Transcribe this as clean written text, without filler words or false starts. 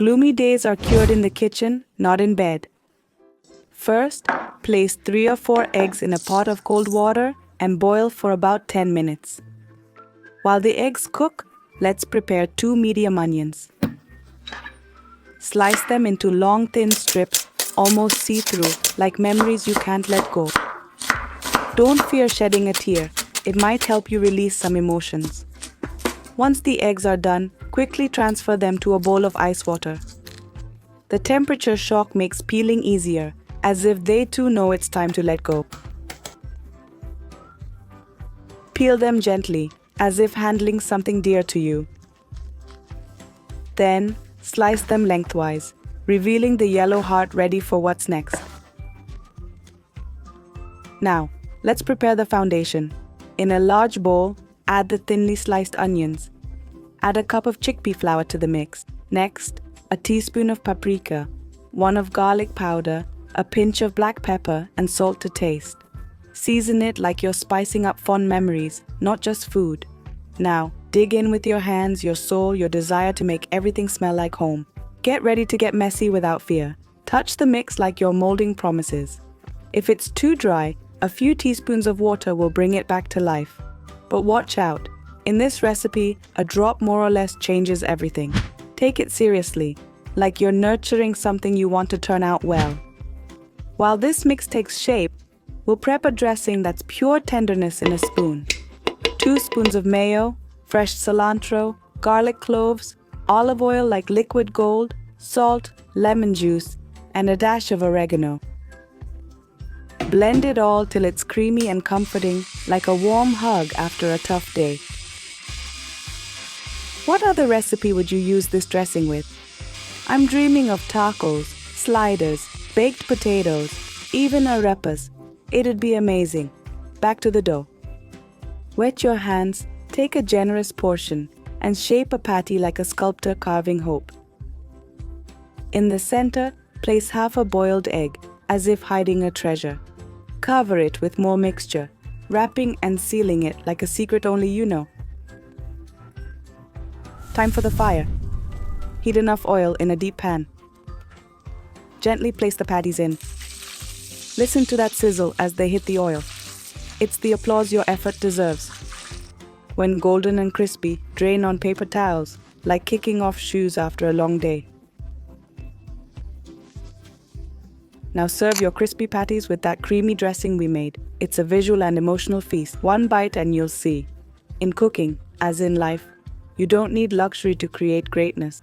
Gloomy days are cured in the kitchen, not in bed. First, place 3 or 4 eggs in a pot of cold water and boil for about 10 minutes. While the eggs cook, let's prepare 2 medium onions. Slice them into long thin strips, almost see-through, like memories you can't let go. Don't fear shedding a tear, it might help you release some emotions. Once the eggs are done, quickly transfer them to a bowl of ice water. The temperature shock makes peeling easier, as if they too know it's time to let go. Peel them gently, as if handling something dear to you. Then, slice them lengthwise, revealing the yellow heart ready for what's next. Now, let's prepare the foundation. In a large bowl, add the thinly sliced onions. Add a cup of chickpea flour to the mix. Next, a teaspoon of paprika, 1 of garlic powder, a pinch of black pepper, and salt to taste. Season it like you're spicing up fond memories, not just food. Now, dig in with your hands, your soul, your desire to make everything smell like home. Get ready to get messy without fear. Touch the mix like you're molding promises. If it's too dry, a few teaspoons of water will bring it back to life. But watch out. In this recipe, a drop more or less changes everything. Take it seriously, like you're nurturing something you want to turn out well. While this mix takes shape, we'll prep a dressing that's pure tenderness in a spoon. 2 spoons of mayo, fresh cilantro, garlic cloves, olive oil like liquid gold, salt, lemon juice, and a dash of oregano. Blend it all till it's creamy and comforting, like a warm hug after a tough day. What other recipe would you use this dressing with? I'm dreaming of tacos, sliders, baked potatoes, even arepas. It'd be amazing. Back to the dough. Wet your hands, take a generous portion, and shape a patty like a sculptor carving hope. In the center, place half a boiled egg, as if hiding a treasure. Cover it with more mixture, wrapping and sealing it like a secret only you know. Time for the fire. Heat enough oil in a deep pan. Gently place the patties in. Listen to that sizzle as they hit the oil. It's the applause your effort deserves. When golden and crispy, drain on paper towels, like kicking off shoes after a long day. Now serve your crispy patties with that creamy dressing we made. It's a visual and emotional feast. One bite and you'll see. In cooking, as in life, you don't need luxury to create greatness.